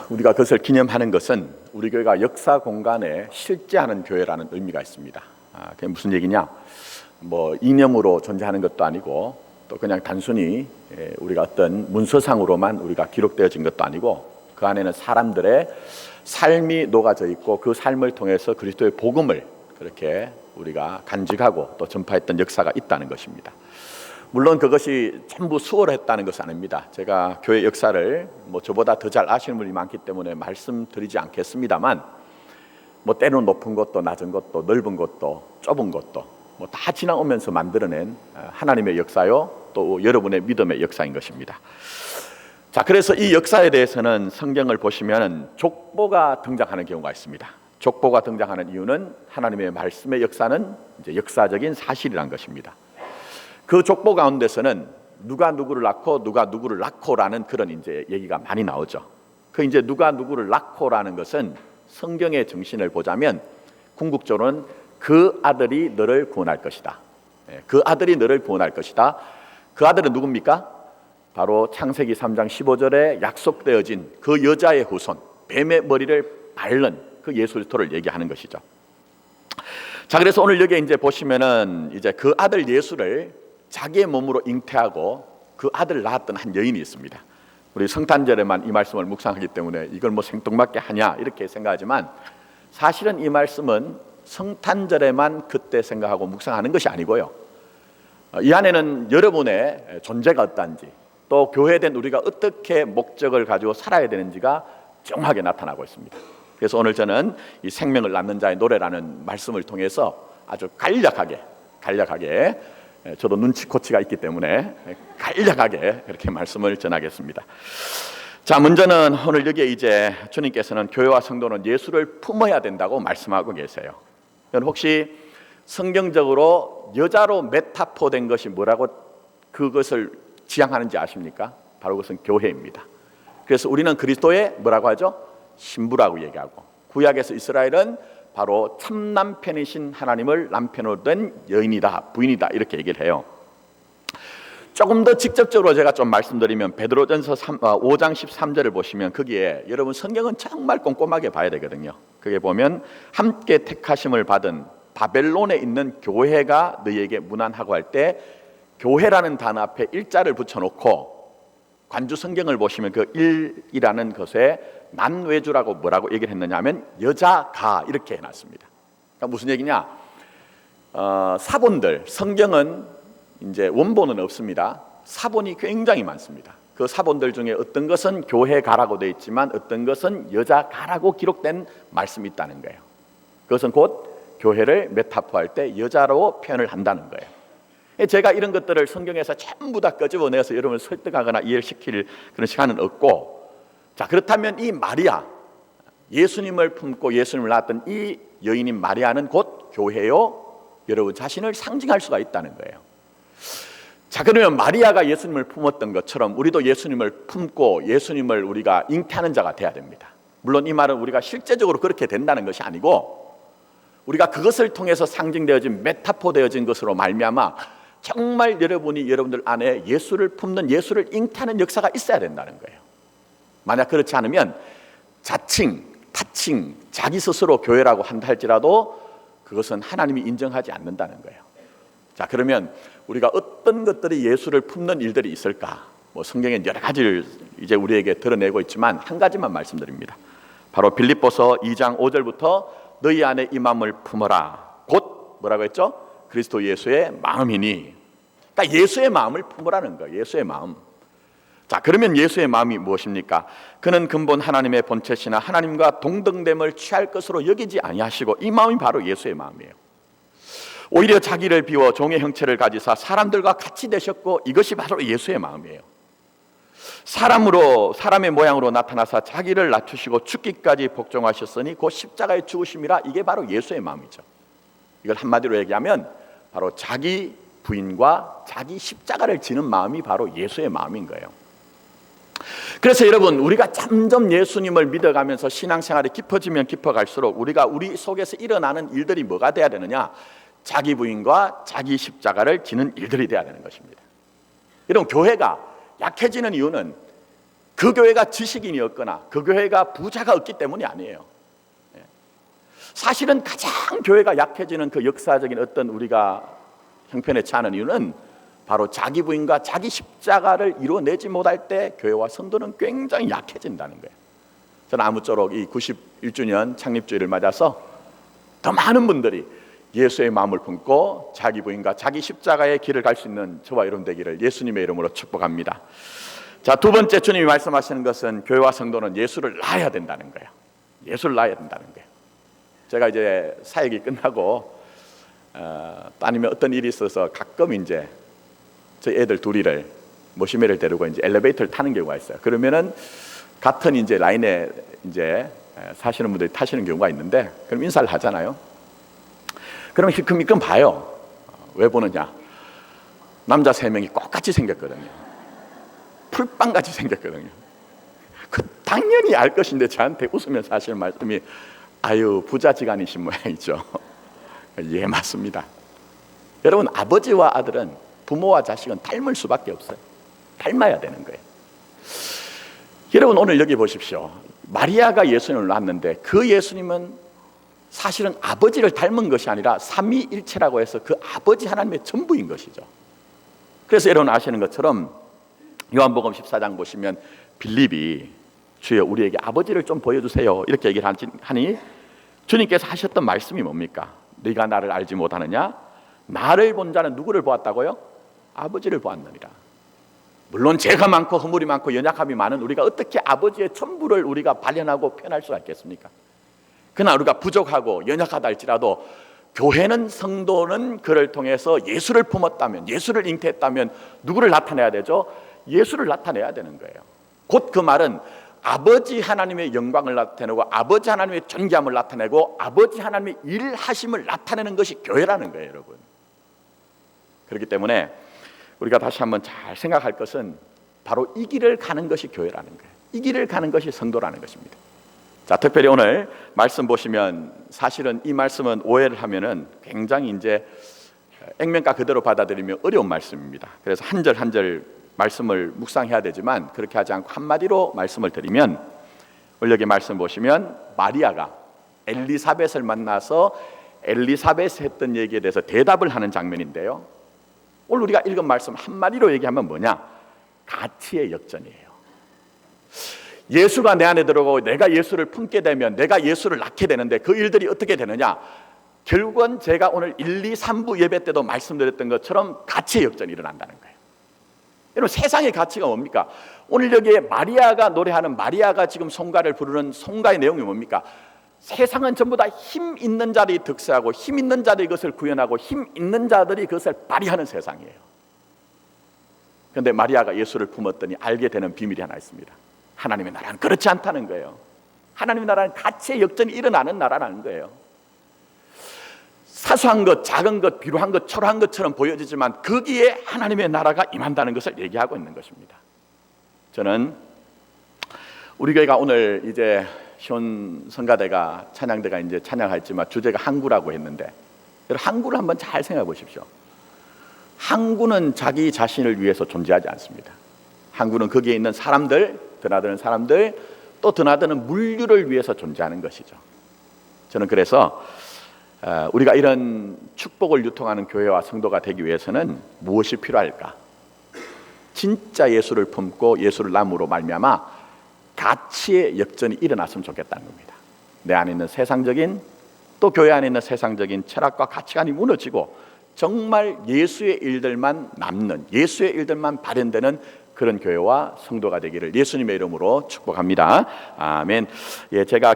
우리가 그것을 기념하는 것은 우리 교회가 역사 공간에 실제하는 교회라는 의미가 있습니다. 그게 무슨 얘기냐? 뭐 이념으로 존재하는 것도 아니고 또 그냥 단순히 우리가 어떤 문서상으로만 우리가 기록되어진 것도 아니고 그 안에는 사람들의 삶이 녹아져 있고 그 삶을 통해서 그리스도의 복음을 그렇게 우리가 간직하고 또 전파했던 역사가 있다는 것입니다. 물론 그것이 전부 수월했다는 것은 아닙니다. 제가 교회 역사를 저보다 더 잘 아시는 분이 많기 때문에 말씀드리지 않겠습니다만 때로는 높은 것도 낮은 것도 넓은 것도 좁은 것도 다 지나오면서 만들어낸 하나님의 역사요 또 여러분의 믿음의 역사인 것입니다. 자, 그래서 이 역사에 대해서는 성경을 보시면 족보가 등장하는 경우가 있습니다. 족보가 등장하는 이유는 하나님의 말씀의 역사는 이제 역사적인 사실이란 것입니다. 그 족보 가운데서는 누가 누구를 낳고 누가 누구를 낳고라는 그런 이제 얘기가 많이 나오죠. 그 이제 누가 누구를 낳고라는 것은 성경의 정신을 보자면 궁극적으로는 그 아들이 너를 구원할 것이다. 그 아들이 너를 구원할 것이다. 그 아들은 누굽니까? 바로 창세기 3장 15절에 약속되어진 그 여자의 후손, 뱀의 머리를 밟는 그 예수 그리스도를 얘기하는 것이죠. 자, 그래서 오늘 여기 이제 보시면은 이제 그 아들 예수를 자기의 몸으로 잉태하고 그 아들을 낳았던 한 여인이 있습니다. 우리 성탄절에만 이 말씀을 묵상하기 때문에 이걸 생뚱맞게 하냐 이렇게 생각하지만 사실은 이 말씀은 성탄절에만 그때 생각하고 묵상하는 것이 아니고요. 이 안에는 여러분의 존재가 어떤지 또 교회된 우리가 어떻게 목적을 가지고 살아야 되는지가 정확하게 나타나고 있습니다. 그래서 오늘 저는 이 생명을 낳는 자의 노래라는 말씀을 통해서 아주 간략하게 저도 눈치코치가 있기 때문에 간략하게 그렇게 말씀을 전하겠습니다. 자, 먼저는 오늘 여기에 이제 주님께서는 교회와 성도는 예수를 품어야 된다고 말씀하고 계세요. 여러분 혹시 성경적으로 여자로 메타포된 것이 뭐라고 그것을 지향하는지 아십니까? 바로 그것은 교회입니다. 그래서 우리는 그리스도의 뭐라고 하죠? 신부라고 얘기하고 구약에서 이스라엘은 바로 참 남편이신 하나님을 남편으로 된 여인이다, 부인이다 이렇게 얘기를 해요. 조금 더 직접적으로 제가 좀 말씀드리면 베드로전서 5장 13절을 보시면 거기에 여러분 성경은 정말 꼼꼼하게 봐야 되거든요. 그게 보면 함께 택하심을 받은 바벨론에 있는 교회가 너희에게 문안하고 할 때 교회라는 단어 앞에 일자를 붙여놓고 관주 성경을 보시면 그 일이라는 것에 난외주라고 뭐라고 얘기를 했느냐 하면 여자가 이렇게 해놨습니다. 그러니까 무슨 얘기냐? 사본들, 성경은 이제 원본은 없습니다. 사본이 굉장히 많습니다. 그 사본들 중에 어떤 것은 교회가라고 되어 있지만 어떤 것은 여자가라고 기록된 말씀이 있다는 거예요. 그것은 곧 교회를 메타포할 때 여자로 표현을 한다는 거예요. 제가 이런 것들을 성경에서 전부 다 끄집어내서 여러분을 설득하거나 이해시킬 그런 시간은 없고, 자, 그렇다면 이 마리아, 예수님을 품고 예수님을 낳았던 이 여인인 마리아는 곧 교회요 여러분 자신을 상징할 수가 있다는 거예요. 자, 그러면 마리아가 예수님을 품었던 것처럼 우리도 예수님을 품고 예수님을 우리가 잉태하는 자가 돼야 됩니다. 물론 이 말은 우리가 실제적으로 그렇게 된다는 것이 아니고 우리가 그것을 통해서 상징되어진 메타포되어진 것으로 말미암아 정말 여러분들 안에 예수를 품는, 예수를 잉태하는 역사가 있어야 된다는 거예요. 만약 그렇지 않으면 자칭, 타칭, 자기 스스로 교회라고 한다 할지라도 그것은 하나님이 인정하지 않는다는 거예요. 자, 그러면 우리가 어떤 것들이 예수를 품는 일들이 있을까? 성경에 여러 가지를 이제 우리에게 드러내고 있지만 한 가지만 말씀드립니다. 바로 빌립보서 2장 5절부터 너희 안에 이 마음을 품어라. 곧 뭐라고 했죠? 그리스도 예수의 마음이니. 그러니까 예수의 마음을 품으라는 거예요. 예수의 마음. 자, 그러면 예수의 마음이 무엇입니까? 그는 근본 하나님의 본체시나 하나님과 동등됨을 취할 것으로 여기지 아니하시고, 이 마음이 바로 예수의 마음이에요. 오히려 자기를 비워 종의 형체를 가지사 사람들과 같이 되셨고, 이것이 바로 예수의 마음이에요. 사람의 모양으로 나타나사 자기를 낮추시고 죽기까지 복종하셨으니 곧 십자가의 죽으심이라. 이게 바로 예수의 마음이죠. 이걸 한마디로 얘기하면 바로 자기 부인과 자기 십자가를 지는 마음이 바로 예수의 마음인 거예요. 그래서 여러분, 우리가 점점 예수님을 믿어가면서 신앙생활이 깊어지면 깊어갈수록 우리가 우리 속에서 일어나는 일들이 뭐가 돼야 되느냐? 자기 부인과 자기 십자가를 지는 일들이 돼야 되는 것입니다. 여러분, 교회가 약해지는 이유는 그 교회가 지식인이었거나 그 교회가 부자가 없기 때문이 아니에요. 사실은 가장 교회가 약해지는 그 역사적인 어떤 우리가 형편에 처하는 이유는 바로 자기 부인과 자기 십자가를 이루어내지 못할 때 교회와 성도는 굉장히 약해진다는 거예요. 저는 아무쪼록 이 91주년 창립주의를 맞아서 더 많은 분들이 예수의 마음을 품고 자기 부인과 자기 십자가의 길을 갈 수 있는 저와 여러분 되기를 예수님의 이름으로 축복합니다. 자, 두 번째 주님이 말씀하시는 것은 교회와 성도는 예수를 낳아야 된다는 거예요. 예수를 낳아야 된다는 거예요. 제가 이제 사역이 끝나고 아니면 어떤 일이 있어서 가끔 이제 저희 애들 둘이를 모시매를 데리고 이제 엘리베이터를 타는 경우가 있어요. 그러면은 같은 이제 라인에 이제 사시는 분들이 타시는 경우가 있는데, 그럼 인사를 하잖아요. 그러면 힐끔힐끔 봐요. 왜 보느냐? 남자 3명이 똑같이 생겼거든요. 풀빵같이 생겼거든요. 그 당연히 알 것인데 저한테 웃으면서 하시는 말씀이 아유 부자지간이신 모양이죠. 예, 맞습니다. 여러분, 아버지와 아들은 부모와 자식은 닮을 수밖에 없어요. 닮아야 되는 거예요. 여러분, 오늘 여기 보십시오. 마리아가 예수님을 낳았는데 그 예수님은 사실은 아버지를 닮은 것이 아니라 삼위일체라고 해서 그 아버지 하나님의 전부인 것이죠. 그래서 여러분 아시는 것처럼 요한복음 14장 보시면 빌립이 주여 우리에게 아버지를 좀 보여주세요 이렇게 얘기를 하니 주님께서 하셨던 말씀이 뭡니까? 네가 나를 알지 못하느냐? 나를 본 자는 누구를 보았다고요? 아버지를 보았느니라. 물론 죄가 많고 허물이 많고 연약함이 많은 우리가 어떻게 아버지의 전부를 우리가 발현하고 표현할 수가 있겠습니까? 그러나 우리가 부족하고 연약하다 할지라도 교회는, 성도는 그를 통해서 예수를 품었다면, 예수를 잉태했다면 누구를 나타내야 되죠? 예수를 나타내야 되는 거예요. 곧 그 말은 아버지 하나님의 영광을 나타내고 아버지 하나님의 존귀함을 나타내고 아버지 하나님의 일하심을 나타내는 것이 교회라는 거예요, 여러분. 그렇기 때문에 우리가 다시 한번 잘 생각할 것은 바로 이 길을 가는 것이 교회라는 거예요. 이 길을 가는 것이 성도라는 것입니다. 자, 특별히 오늘 말씀 보시면 사실은 이 말씀은 오해를 하면은 굉장히 이제 액면가 그대로 받아들이면 어려운 말씀입니다. 그래서 한 절 한 절 말씀을 묵상해야 되지만 그렇게 하지 않고 한마디로 말씀을 드리면, 오늘 여기 말씀 보시면 마리아가 엘리사벳을 만나서 엘리사벳이 했던 얘기에 대해서 대답을 하는 장면인데요. 오늘 우리가 읽은 말씀 한마디로 얘기하면 뭐냐? 가치의 역전이에요. 예수가 내 안에 들어오고 내가 예수를 품게 되면 내가 예수를 낳게 되는데 그 일들이 어떻게 되느냐? 결국은 제가 오늘 1, 2, 3부 예배 때도 말씀드렸던 것처럼 가치의 역전이 일어난다는 거예요. 여러분, 세상의 가치가 뭡니까? 오늘 여기에 마리아가 노래하는, 마리아가 지금 송가를 부르는 송가의 내용이 뭡니까? 세상은 전부 다 힘 있는 자들이 득세하고 힘 있는 자들이 그것을 구현하고 힘 있는 자들이 그것을 발휘하는 세상이에요. 그런데 마리아가 예수를 품었더니 알게 되는 비밀이 하나 있습니다. 하나님의 나라는 그렇지 않다는 거예요. 하나님의 나라는 가치의 역전이 일어나는 나라라는 거예요. 사소한 것, 작은 것, 비루한 것, 초라한 것처럼 보여지지만 거기에 하나님의 나라가 임한다는 것을 얘기하고 있는 것입니다. 저는 우리 교회가 오늘 이제 시온 성가대가 찬양대가 이제 찬양했지만 주제가 항구라고 했는데, 여러분 항구를 한번 잘 생각해 보십시오. 항구는 자기 자신을 위해서 존재하지 않습니다. 항구는 거기에 있는 사람들, 드나드는 사람들, 또 드나드는 물류를 위해서 존재하는 것이죠. 저는 그래서 우리가 이런 축복을 유통하는 교회와 성도가 되기 위해서는 무엇이 필요할까? 진짜 예수를 품고 예수를 남으로 말미암아 가치의 역전이 일어났으면 좋겠다는 겁니다. 내 안에 있는 세상적인, 또 교회 안에 있는 세상적인 철학과 가치관이 무너지고 정말 예수의 일들만 남는, 예수의 일들만 발현되는 그런 교회와 성도가 되기를 예수님의 이름으로 축복합니다. 아멘. 예, 제가